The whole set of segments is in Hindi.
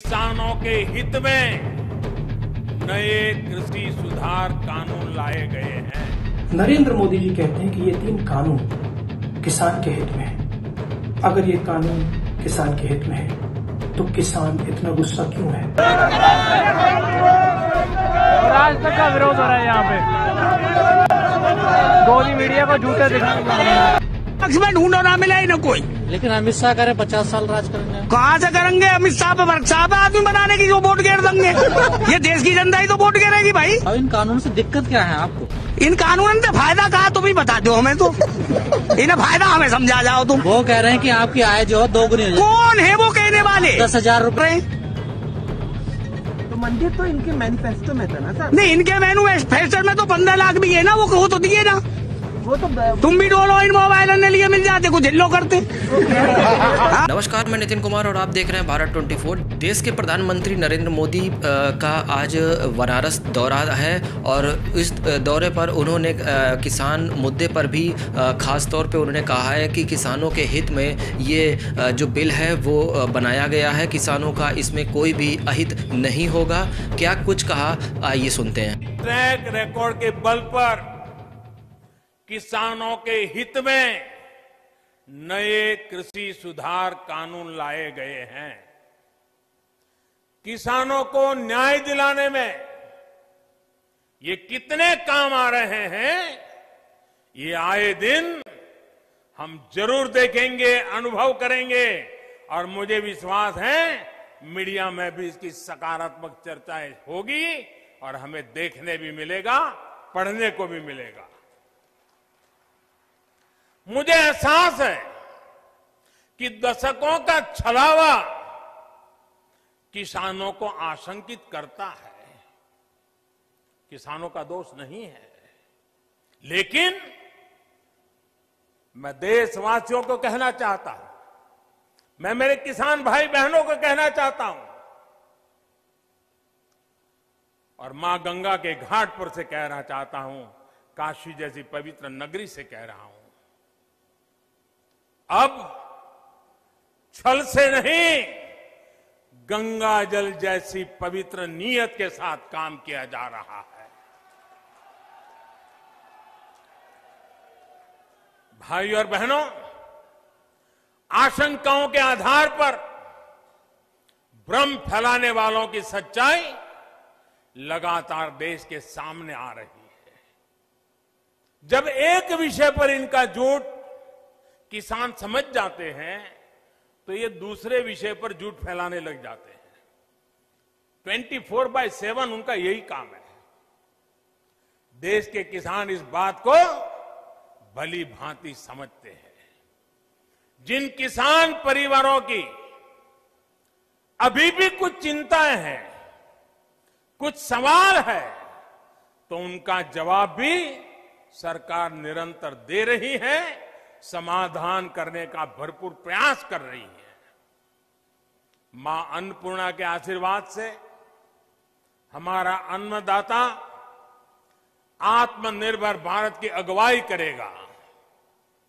किसानों के हित में नए कृषि सुधार कानून लाए गए हैं। नरेंद्र मोदी जी कहते हैं कि ये 3 कानून किसान के हित में है। अगर ये कानून किसान के हित में है तो किसान इतना गुस्सा क्यों है? आज तक का विरोध हो रहा है यहाँ पे, गोदी मीडिया को झूठे दिखाने में ढूंढो ना मिला ही ना कोई। लेकिन अमित शाह करें 50 साल राज करेंगे। कहाँ से करेंगे? अमित शाह पे वर्कशॉप है आदमी बनाने की जो वोट घेर देंगे। ये देश की जनता ही तो वोट घेरेगी भाई। अब इन कानून से दिक्कत क्या है आपको? इन कानून से फायदा कहा तुम ही बता दो हमें तो। इन्हें फायदा हमें समझा जाओ तुम। वो कह रहे हैं कि आपकी आय जो है 2 गुनी हो जाए। कौन है वो कहने वाले? 10,000 रुपए। तो मंदिर तो इनके मैनिफेस्टो में था ना सर? नहीं, इनके मैनिफेस्टो में तो 15 लाख भी है ना, वो तो दिए ना। वो तो तुम भी डोलो इन मोबाइल ने लिए मिल जाते, कुछ हिल्लो करते। नमस्कार, मैं नितिन कुमार और आप देख रहे हैं भारत 24। देश के प्रधानमंत्री नरेंद्र मोदी का आज बनारस दौरा है और इस दौरे पर उन्होंने किसान मुद्दे पर भी खास तौर पे उन्होंने कहा है कि किसानों के हित में ये जो बिल है वो बनाया गया है। किसानों का इसमें कोई भी अहित नहीं होगा। क्या कुछ कहा, आइए सुनते हैं। ट्रैक रिकॉर्ड के बल पर किसानों के हित में नए कृषि सुधार कानून लाए गए हैं। किसानों को न्याय दिलाने में ये कितने काम आ रहे हैं, ये आए दिन हम जरूर देखेंगे, अनुभव करेंगे और मुझे विश्वास है मीडिया में भी इसकी सकारात्मक चर्चाएं होगी और हमें देखने भी मिलेगा, पढ़ने को भी मिलेगा। मुझे एहसास है कि दशकों का छलावा किसानों को आशंकित करता है। किसानों का दोष नहीं है, लेकिन मैं देशवासियों को कहना चाहता हूं, मैं मेरे किसान भाई बहनों को कहना चाहता हूं और मां गंगा के घाट पर से कहना चाहता हूं, काशी जैसी पवित्र नगरी से कह रहा हूं, अब छल से नहीं, गंगा जल जैसी पवित्र नीयत के साथ काम किया जा रहा है। भाइयों और बहनों, आशंकाओं के आधार पर भ्रम फैलाने वालों की सच्चाई लगातार देश के सामने आ रही है। जब एक विषय पर इनका झूठ किसान समझ जाते हैं तो ये दूसरे विषय पर झूठ फैलाने लग जाते हैं। 24/7 उनका यही काम है। देश के किसान इस बात को भली भांति समझते हैं। जिन किसान परिवारों की अभी भी कुछ चिंताएं हैं, कुछ सवाल है, तो उनका जवाब भी सरकार निरंतर दे रही है, समाधान करने का भरपूर प्रयास कर रही है। मां अन्नपूर्णा के आशीर्वाद से हमारा अन्नदाता आत्मनिर्भर भारत की अगुवाई करेगा।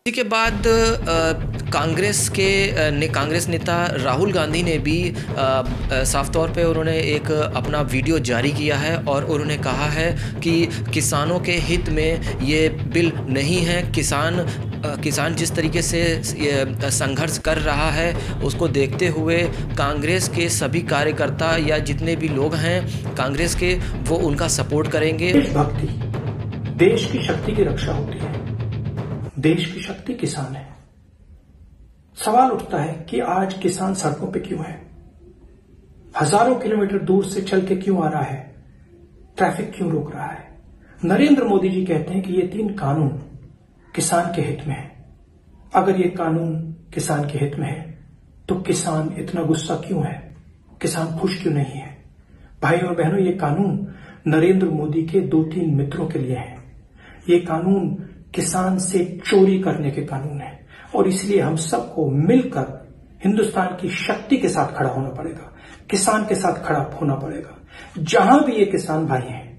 इसी के बाद कांग्रेस नेता राहुल गांधी ने भी साफ तौर पे उन्होंने एक अपना वीडियो जारी किया है और उन्होंने कहा है कि किसानों के हित में ये बिल नहीं है। किसान जिस तरीके से संघर्ष कर रहा है उसको देखते हुए कांग्रेस के सभी कार्यकर्ता या जितने भी लोग हैं कांग्रेस के, वो उनका सपोर्ट करेंगे। देशभक्ति देश की शक्ति की रक्षा होती है। देश की शक्ति किसान है। सवाल उठता है कि आज किसान सड़कों पे क्यों है? हजारों किलोमीटर दूर से चल के क्यों आ रहा है? ट्रैफिक क्यों रोक रहा है? नरेंद्र मोदी जी कहते हैं कि ये 3 कानून किसान के हित में है। अगर ये कानून किसान के हित में है तो किसान इतना गुस्सा क्यों है? किसान खुश क्यों नहीं है? भाई और बहनों, ये कानून नरेंद्र मोदी के 2-3 मित्रों के लिए है। ये कानून किसान से चोरी करने के कानून है और इसलिए हम सबको मिलकर हिंदुस्तान की शक्ति के साथ खड़ा होना पड़ेगा, किसान के साथ खड़ा होना पड़ेगा। जहां भी ये किसान भाई हैं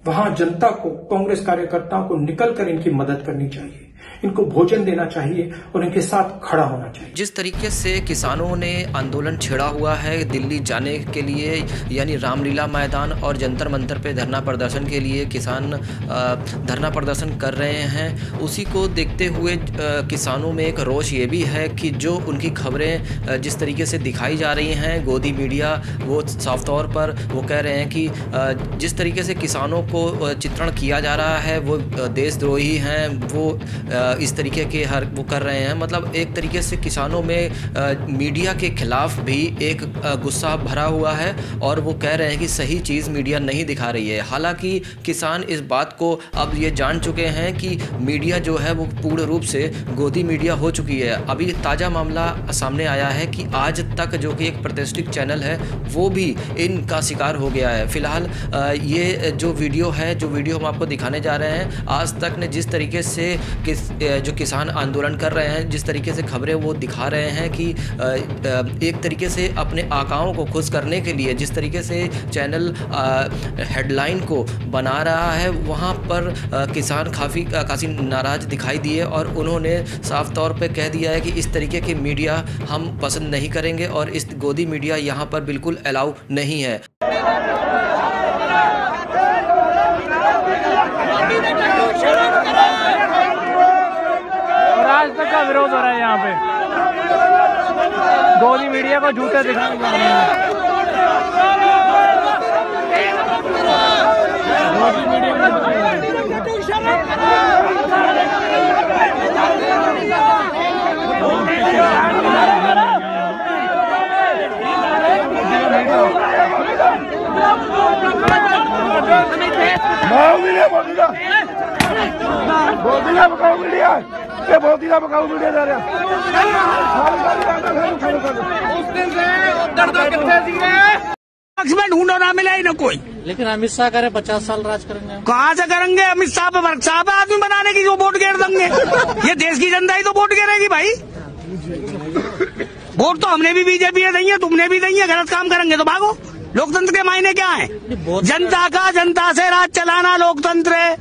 वहां जनता को, कांग्रेस कार्यकर्ताओं को निकलकर इनकी मदद करनी चाहिए। इनको भोजन देना चाहिए और इनके साथ खड़ा होना चाहिए। जिस तरीके से किसानों ने आंदोलन छेड़ा हुआ है दिल्ली जाने के लिए, यानी रामलीला मैदान और जंतर मंतर पे धरना प्रदर्शन के लिए किसान धरना प्रदर्शन कर रहे हैं, उसी को देखते हुए किसानों में एक रोष ये भी है कि जो उनकी खबरें जिस तरीके से दिखाई जा रही हैं, गोदी मीडिया वो साफ तौर पर वो कह रहे हैं कि जिस तरीके से किसानों को चित्रण किया जा रहा है वो देशद्रोही हैं, वो इस तरीके के वो कर रहे हैं। मतलब एक तरीके से किसानों में मीडिया के खिलाफ भी एक गुस्सा भरा हुआ है और वो कह रहे हैं कि सही चीज़ मीडिया नहीं दिखा रही है। हालांकि किसान इस बात को अब ये जान चुके हैं कि मीडिया जो है वो पूर्ण रूप से गोदी मीडिया हो चुकी है। अभी ताज़ा मामला सामने आया है कि आज तक जो कि एक प्रतिष्ठित चैनल है वो भी इनका शिकार हो गया है। फिलहाल ये जो वीडियो है, जो वीडियो हम आपको दिखाने जा रहे हैं, आज तक ने जिस तरीके से जो किसान आंदोलन कर रहे हैं, जिस तरीके से खबरें वो दिखा रहे हैं कि एक तरीके से अपने आकाओं को खुश करने के लिए जिस तरीके से चैनल हेडलाइन को बना रहा है, वहाँ पर किसान काफ़ी नाराज़ दिखाई दिए और उन्होंने साफ तौर पे कह दिया है कि इस तरीके की मीडिया हम पसंद नहीं करेंगे और इस गोदी मीडिया यहाँ पर बिल्कुल अलाउ नहीं है। आज तक का विरोध हो रहा है यहाँ पे, गोदी मीडिया को झूठे दिखाने जा रहे हैं। गोदी मीडिया ढूंढो ना मिला ही ना कोई। लेकिन अमित शाह करे 50 साल राज करेंगे। कहाँ से करेंगे? अमित शाह पे वर्कशॉप है आदमी बनाने की जो वोट घेर देंगे। ये देश की जनता ही तो वोट घेरेगी भाई। वोट तो हमने भी बीजेपी ने दी है, तुमने भी दी है। गलत काम करेंगे तो भागो। लोकतंत्र के मायने क्या है? जनता का जनता से राज चलाना लोकतंत्र है।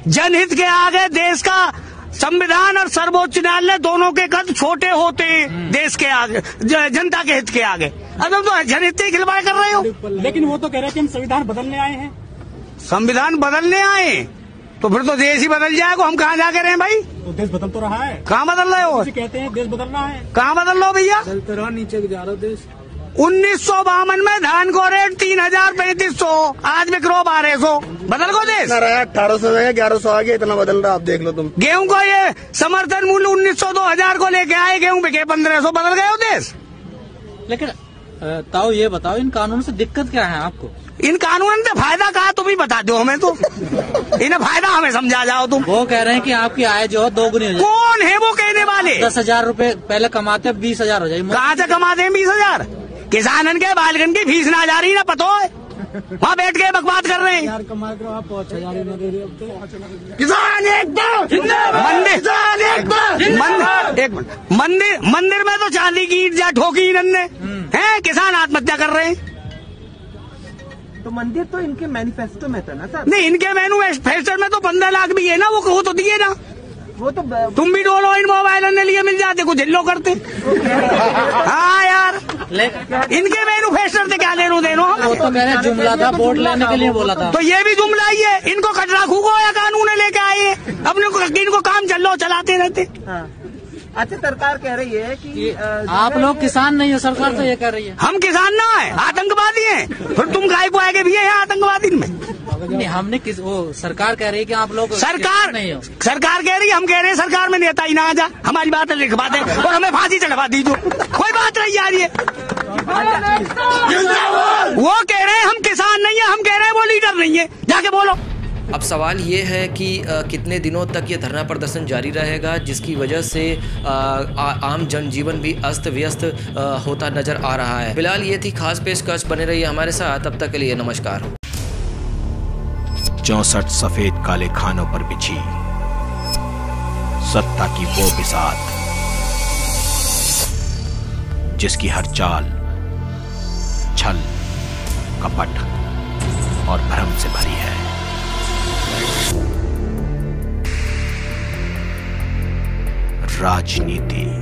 जनहित के आगे देश का संविधान और सर्वोच्च न्यायालय दोनों के कद छोटे होते हैं देश के आगे, जनता के हित के आगे। अब तुम तो जनहित की खिलवाड़ कर रहे हो। लेकिन वो तो कह रहे हैं कि हम संविधान बदलने आए हैं। संविधान बदलने आए तो फिर तो देश ही बदल जाएगा। हम कहाँ जाके रहे हैं भाई? तो देश बदल तो रहा है। कहाँ बदल रहे हो? कहते हैं देश बदल रहा है। कहाँ बदल रहे हो भैया? चलते रहो, नीचे जा रहा देश। 1952 में धान को रेट 3000-3500, आज बिक रो 1200। बदल को देश 1800 है, 1100 आ गया, इतना बदल रहा। आप देख लो तुम। गेहूं को ये समर्थन मूल्य 1900-2000 को लेके आए, गेहूं बिके 1500। बदल गए हो देश। लेकिन ताऊ ये बताओ, इन कानून से दिक्कत क्या है आपको? इन कानून से फायदा कहा तुम ही बता दो हमें। तो इन्हें फायदा हमें समझा जाओ तुम। वो कह रहे हैं कि आपकी आय जो है दोगुनी हो जाए। कौन है वो कहने वाले? 10,000 रूपये पहले कमाते 20,000 हो जाए। कहाँ से कमाते हैं 20,000? किसानन के बालगन की फीस ना जा रही ना पतो है, वहाँ बैठ के बकवास कर रहे हैं। किसान मंदिर में तो चांदी की ईंट जा ठोकी इन्होंने है। किसान आत्महत्या कर रहे हैं। तो मंदिर तो इनके मैनिफेस्टो में था ना सर? नहीं, इनके मैनिफेस्टो में तो 15 लाख भी है ना, वो तो दिए ना। वो तो तुम भी डोलो इन मोबाइल ने लिए मिल जाते, कुछ हिल्लो करते। हाँ यार, इनके मैनिफेस्टो से क्या लेनो देनो? वो तो कह रहे जुमला था, वोट लेने के लिए बोला था। तो ये भी जुमला ही है। इनको कटरा खूगो या कानून लेके आए, अपने इनको काम चलो चलाते रहते। हाँ। अच्छा, सरकार कह रही है कि आप लोग किसान नहीं है, सरकार तो ये कह रही है। हम किसान ना है, आतंकवादी हैं। फिर तुम काय को आगे भी है आतंकवादी में? नहीं, हमने वो सरकार कह रही है कि आप लोग सरकार नहीं हो। सरकार कह रही है, हम कह रहे हैं सरकार में नेता ही ना आ जा। हमारी बात लिखवा दे और हमें फांसी चढ़वा दीजिए। कोई बात नहीं आ रही है। वो कह रहे हैं हम किसान नहीं है, हम कह रहे हैं वो लीडर नहीं है। जाके बोलो। अब सवाल ये है कि कितने दिनों तक ये धरना प्रदर्शन जारी रहेगा, जिसकी वजह से आम जनजीवन भी अस्त व्यस्त होता नजर आ रहा है। फिलहाल ये थी खास पेशकश, बने रहिए हमारे साथ। तब तक के लिए नमस्कार। 64 सफेद काले खानों पर बिछी सत्ता की वो बिसात, जिसकी हर चाल छल, कपट और भ्रम से भरी है। राजनीति।